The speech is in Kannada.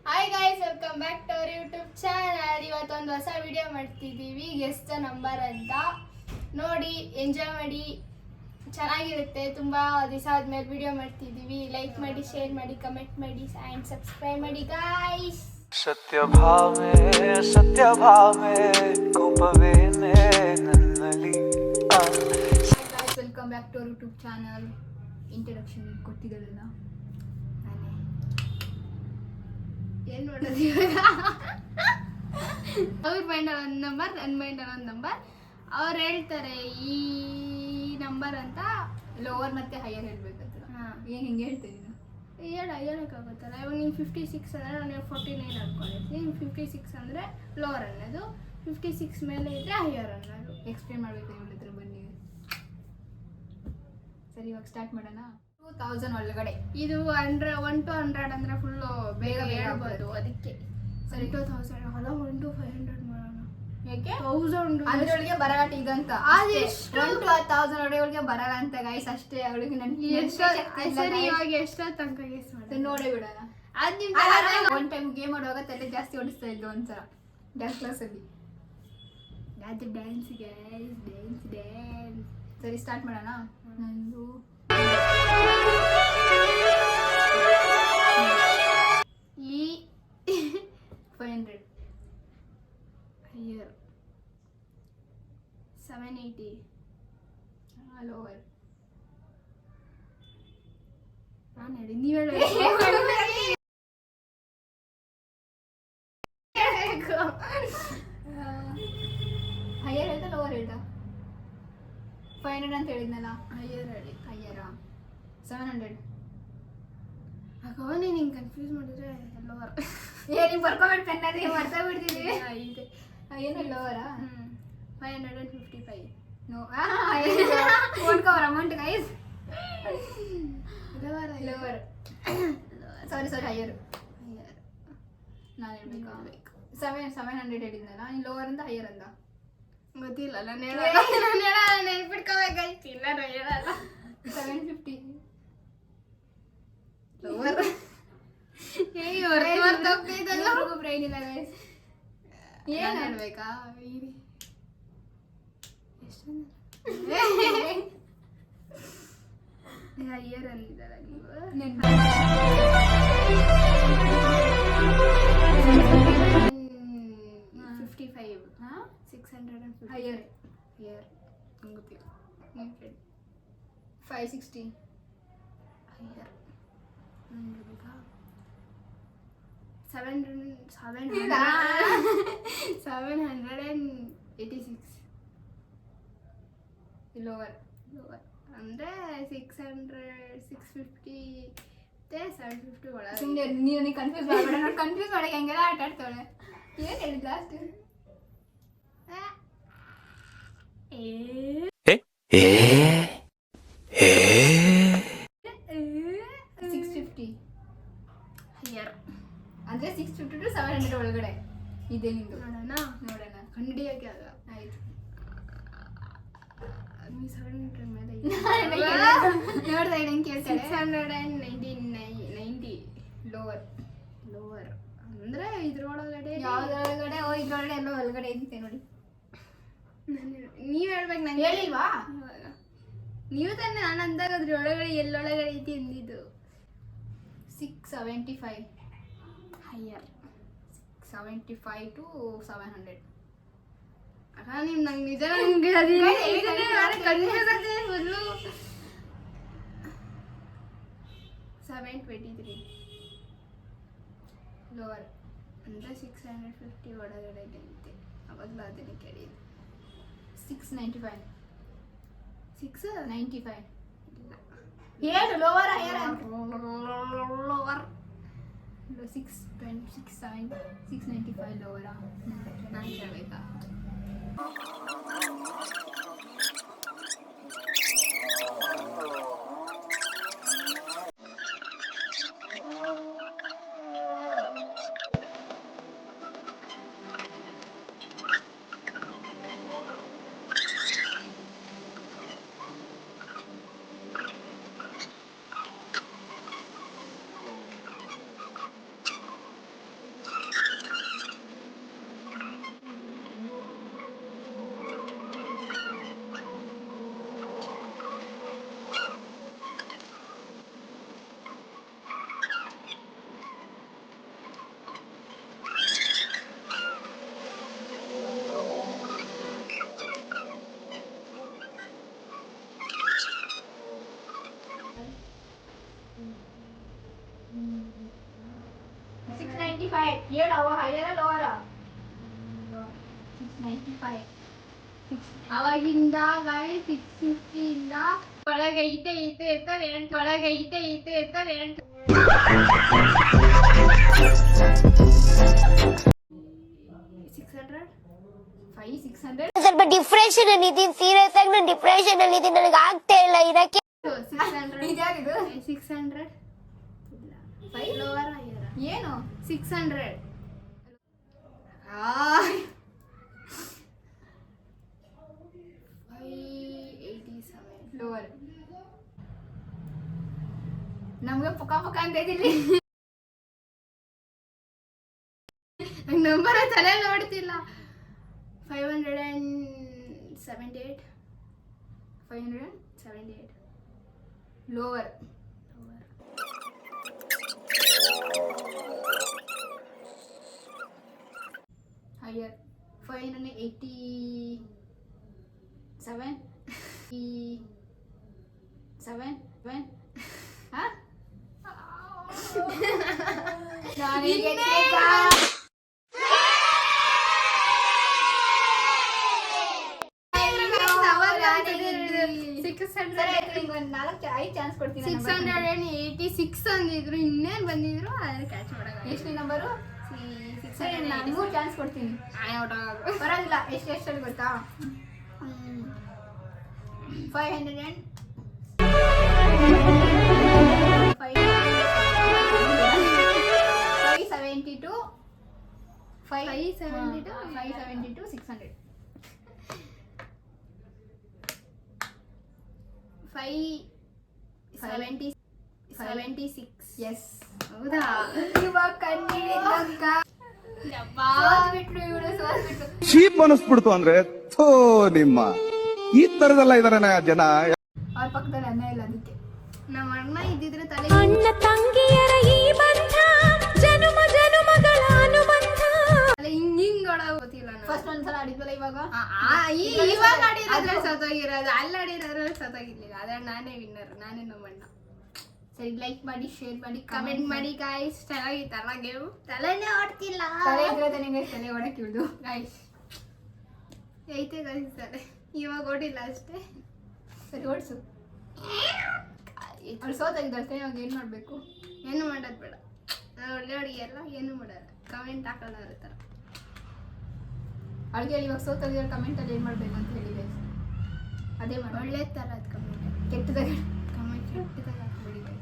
Hi guys, welcome back to our YouTube channel. ಇವತ್ತೊಂದು ಹೊಸ ವಿಡಿಯೋ ಮಾಡ್ತಿದ್ದೀವಿ, ಗೆಸ್ಟ್ ದ ನಂಬರ್ ಅಂತ. ನೋಡಿ, ಎಂಜಾಯ್ ಮಾಡಿ, ಚೆನ್ನಾಗಿರುತ್ತೆ. ತುಂಬ ದಿವಸ ಆದ್ಮೇಲೆ ವಿಡಿಯೋ ಮಾಡ್ತಿದ್ದೀವಿ. ಲೈಕ್ ಮಾಡಿ, ಶೇರ್ ಮಾಡಿ, ಕಮೆಂಟ್ ಮಾಡಿ ಆ್ಯಂಡ್ ಸಬ್ಸ್ಕ್ರೈಬ್ ಮಾಡಿ ಗಾಯ್ಸ್. ಸತ್ಯಭಾಮೆ ಕೋಪವೇನೆ ನನ್ನಲ್ಲಿ. Welcome back to our YouTube channel. Introduction ಕೊಟ್ಟಿದ್ದಲ್ಲ, ನಾನೇ ಏನು ಮಾಡೋದು ಇವಾಗ. ಅವ್ರ ಮೈಂಡಲ್ಲಿ ಒಂದು ನಂಬರ್, ನನ್ನ ಮೈಂಡಲ್ಲಿ ಒಂದು ನಂಬರ್. ಅವ್ರು ಹೇಳ್ತಾರೆ ಈ ನಂಬರ್ ಅಂತ, ಲೋವರ್ ಮತ್ತು ಹೈಯರ್ ಹೇಳ್ಬೇಕಂತ. ಹಾಂ, ಏನು ಹಿಂಗೆ ಹೇಳ್ತೀನಿ ನೀನು? ಹೇಳೋಕ್ಕಾಗುತ್ತಲ್ಲ. ಇವಾಗ ನೀನು 56 ಅಂದರೆ ನಾನು 49 ಅನ್ಕೊಂಡಿರ್ತೀನಿ. ನೀನು 56 ಅಂದರೆ ಲೋವರ್ ಅನ್ನೋದು, 56 ಮೇಲೆ ಇದ್ದರೆ ಹೈಯರ್ ಅನ್ನೋದು. ಎಕ್ಸ್ಪ್ಲೇನ್ ಮಾಡಬೇಕು ನಿಮ್ಮ ಹತ್ರ ಬನ್ನಿ. ಸರಿ, ಇವಾಗ ಸ್ಟಾರ್ಟ್ ಮಾಡೋಣ. 2000 ಒಳಗಡೆ ಇದು 100 to 100 ಅಂದರೆ ಫುಲ್ಲು ಬೇಗ ಹೇಳ್ಬೋದು. ಅದಕ್ಕೆ ಸರಿ, 2000 ಅಲ್ಲ, 1 to 500 ಮಾಡೋಣ. ಯಾಕೆ 1000 ಅದರೊಳಗೆ ಬರಲ್ಲ ಇದಂತ. ಅದೆಷ್ಟು 1 to 1000 ಒಳಗೆ ಬರಲ್ಲ ಅಂತ ಗೈಸ್. ಅಷ್ಟೇ ಅವಳಿಗೆ ನನಗೆ ಸರಿ, ಇವಾಗ ಎಷ್ಟೋ ತನಕ ಗೆಸ್ ಮಾಡಿ ನೋಡೇ ಬಿಡೋಣ. ಅದು ಒನ್ ಟೈಮ್ ಗೇಮ್ ಆಡುವಾಗ ತಲೆ ಜಾಸ್ತಿ ಓಡಿಸ್ತಾ ಇದ್ದು ಒಂದ್ಸಲ ಡ್ಯಾನ್ಸ್ ಕ್ಲಾಸಲ್ಲಿ. ಅದು ಡ್ಯಾನ್ಸ್ ಗೈಸ್, ಡ್ಯಾನ್ಸ್. ಸರಿ, ಸ್ಟಾರ್ಟ್ ಮಾಡೋಣ. ನಂದು ಈ 500 ಹೈಯರ್, 780 ಲೋವರ್. ನಾನು ಹೇಳಿ, ನೀವು ಹೇಳಿ. ಹೈಯರ್ ಹೇಳ್ತಾ ಲೋವರ್ ಹೇಳ್ತಾ? 500 ಅಂತ ಹೇಳಿದ್ನಲ್ಲ. ಹೈಯರ್ ಹೇಳಿ. ಹೈಯರಾ? 700. ಅವನೇ ನಿಂಗೆ ಕನ್ಫ್ಯೂಸ್ ಮಾಡಿದ್ರೆ ಲೋವರ್. ನೀವು ಬರ್ಕೊಬಿಟ್ಟು ಪೆನ್ನಲ್ಲಿ ಮಾಡ್ತಾ ಬಿಡ್ತೀವಿ. ಇದೆ. ಏನು ಲೋವರಾ? 555. ನೋ, ಓಡ್ಕೋವರ್ amount guys. Lower. Sorry, higher. ನಾನು ಹೇಳ್ಬೇಕಾ? 700 ಹೇಳಿದ್ನಲ್ಲ. ನೀನು ಲೋವರ್ ಅಂತ ಹೈಯರ್ ಅಂದ? ಗೊತ್ತಿಲ್ಲ, ನಾನು ಹೇಳಲ್ಲ. ನೆನ್ಪಿಟ್ಕೋಬೇಕಾಯ್ತು. ಇಲ್ಲ, ನಾನು ಹೇಳಲ್ಲ. 750 ಲೋವರ್. ಬ್ರೈನ್ ಇಲ್ಲ ಗೈಸ್. ಏನು ಹೇಳ್ಬೇಕಾ? ಎಷ್ಟು ಹೈಯರ್ ಅಂದಿದ್ದಾರ ನೀವು? 55. 650 ಹೈಯರ್. ಹೈಯರ್ ಗೊತ್ತಿಲ್ಲ. 560 ಹೈಯರ್. ಬೇಕಾ? 786. ಲೋವರ್. ಲೋವರ್ ಅಂದರೆ 650 750 ಒಳಗೆ. ಸುಮ್ಮನೆ ನೀನು ಕನ್ಫ್ಯೂಸ್ ಮಾಡಬೇಡ. ನೋಡಿ, ಕನ್ಫ್ಯೂಸ್ ಮಾಡಕ್ಕೆ ಹೆಂಗೆಲ್ಲ ಆಟ ಆಡ್ತಾಳೆ. ಏನು ಹೇಳಿದ್ ಲಾಸ್ಟ್? 650 ಹೈಯರ್ ಅಂದರೆ 650 to 700 ಒಳಗಡೆ ಇದೆ ನಿಂದು. ನೋಡೋಣ. ಕಂಡಿಡಿಯೋಕೆ ಆಗ. ಆಯ್ತು. ನೀವು 700 ಮೇಲೆ ನೋಡ್ದೆ ನಂಗೆ ಕೇಳ್ತಾಳೆ. 690 ಲೋವರ್. ಲೋವರ್ ಅಂದರೆ ಇದ್ರೊಳಗಡೆ ಯಾವ್ದೊಳಗಡೆ? ಇದ್ರೊಳಗಡೆ ಎಲ್ಲೋ ಒಳಗಡೆ ಐತೆ ನೋಡಿ. ನೀವು ಹೇಳ್ಬೇಕು. ನಂಗೆ ಹೇಳಿಲ್ವಾ? ನೀವು ತಾನೇ ನಾನು ಅಂದಾಗ ಅದ್ರೊಳಗಡೆ ಎಲ್ಲೊಳಗಡೆ ಐತಿ ಅಂದಿದ್ದು. 675 ಹೈಯರ್. 675 to 700. ಅಕ್ಕ, ನೀವು ನಂಗೆ ನಿಜ ನಂಗೆ ಕನ್ಫ್ಯೂಸ್ ಆಗ್ತಿದೆ ಫುಲ್ಲು. 723 ಲೋವರ್ ಅಂದರೆ 650 ಒಳಗಡೆ ಐತೆ. ಅವಾಗಲೂ ಅದನ್ನೇ ಕೇಳಿದ್ದು. 695 695 ಇಲ್ಲ. ಏನು ಲೋವರ್ ಹೈಯರ್? ಲೋವರ್ 695 ಲೋವರಾ? ನಾನು ಕೇಳಬೇಕಾ? 695 ಹೇಳು ಅವ ಹೈಯರ ಲೋವರ 695 ಅವಾಗಿಂದ ಗೈಸ್ 650 ಇಂದ ಒಳಗೆ ಐತೆ ಇರ್ತಾರೆ ಒಳಗೆ ಐತೆ ಇರ್ತಾರೆ 600 500 ಸ್ವಲ್ಪ ಡಿಪ್ರೆಷನ್ ಅಲ್ಲಿ ಇದೀನಿ, ಸೀರಿಯಸ್ ಆಗಿ ನಾನು ಡಿಪ್ರೆಷನ್ ಅಲ್ಲಿ ಇದೀನಿ, ನನಗೆ ಆಗ್ತಾ ಇಲ್ಲ ಇರಕ್ಕೆ. 600 ಇದ್ಯಾರಿದು 600 5 ಲೋವರ್ ಹೈಯರ್ ಏನು 600 587 ಲೋವರ್ ನಮ್ಗೆ ಪುಕ ಪುಕ ಅಂತ ಇದಿಲ್ಲಿ ನಂಬರ್ ತಲೆ ನೋಡ್ತಿಲ್ಲ 578 ಲೋವರ್ ಹೈಯರ್ 587 ಹಾ ಐದು ಚಾನ್ಸ್ ಕೊಡ್ತೀನಿ 686 ಅಂದಿದ್ರು ಇನ್ನೇನ್ ಬಂದಿದ್ರು ಅದ್ರ ಕ್ಯಾಚ್ ಮಾಡಕ ಎಷ್ಟು ನಂಬರು ಸರಿ ನಾನು 3 ಚಾನ್ಸ್ ಕೊಡ್ತೀನಿ ಔಟ್ ಆಗೋದು ಬರೋದಿಲ್ಲ ಎಷ್ಟು ಗೊತ್ತಾ 572 600 76 ಎಸ್ ಹೌದಾ ಇವಾಗ ಕಣ್ಣಿಡಿದ್ದಂಗ ಬಿಟ್ರು ಇವರು ಸೋತ್ಬಿಟ್ರು ಚೀಪ್ ಅನಿಸ್ಬಿಡ್ತು ಅಂದ್ರೆ ಥೋ ನಿಮ್ಮ ಈ ತರದೆಲ್ಲ ಇದಾರೆ ಜನ. ಅವ್ರ ಪಕ್ಕದಲ್ಲಿ ಅನ್ನ ಇಲ್ಲ ಅದಕ್ಕೆ ನಮ್ಮ ಅಣ್ಣ ಇದ್ದಿದ್ರೆ ತಲೆ ಅಣ್ಣ ತಂಗಿಯರ ಈ ಬಂಧ ಜನುಮ ಜನುಮಗಳ ಅನುಬಂಧ. ಹಿಂಗ್ ಗೊತ್ತಿಲ್ಲ ಫಸ್ಟ್ ಒಂದ್ಸಲ ಆಡಿದ್ವಲ್ಲ ಇವಾಗ ಇವಾಗ ಆಡಿರೋದ್ರಲ್ಲಿ ಸತ್ತೋಗಿರೋದು ಅಲ್ಲಿ ಆಡಿರೋದ್ರಲ್ಲಿ ಸತ್ತೋಗಿರ್ಲಿಲ್ಲ ಅದ್ರ ನಾನೇ ವಿನ್ನರ್ ನಾನೇ ನಮ್ಮಣ್ಣ ಸರಿ ಲೈಕ್ ಮಾಡಿ ಶೇರ್ ಮಾಡಿ ಕಮೆಂಟ್ ಮಾಡಿ ಗಾಯ್ಸ್ ಚೆನ್ನಾಗಿತ್ತಲ್ಲ ಗೇಮ್ ತಲೆನೇ ಆಡ್ತಿಲ್ಲ ತಲೆ ಇದ್ರೆ ನನಗೆ ತಲೆ ಒಡಕ್ಕೆ ಇಳ್ದು ಗಾಯ್ಸ್ ಐತೆ ಗಾಯ್ಸ್ ತಲೆ ಇವಾಗ ಓಡಿಲ್ಲ ಅಷ್ಟೇ ಸರಿ ಓಡಿಸು ಅವ್ರು ಸೋತಾಗಿದ್ದಷ್ಟೇ ಇವಾಗ ಏನು ಮಾಡಬೇಕು ಏನು ಮಾಡೋದು ಬೇಡ ನಾನು ಒಳ್ಳೆ ಅಡುಗೆ ಎಲ್ಲ ಏನು ಮಾಡಲ್ಲ ಕಮೆಂಟ್ ಹಾಕೋಣ ಥರ ಅಡುಗೆಯಲ್ಲಿ ಇವಾಗ ಸೋತಾಗಿರೋ ಕಮೆಂಟಲ್ಲಿ ಏನು ಮಾಡಬೇಕು ಅಂತ ಹೇಳಿ guys. ಅದೇ ಮಾಡಿ ಒಳ್ಳೆ ಥರ ಅದು ಕಮೆಂಟ್ ಕೆಟ್ಟದಾಗ ಕಮೆಂಟ್ ಕೆಟ್ಟದಾಗ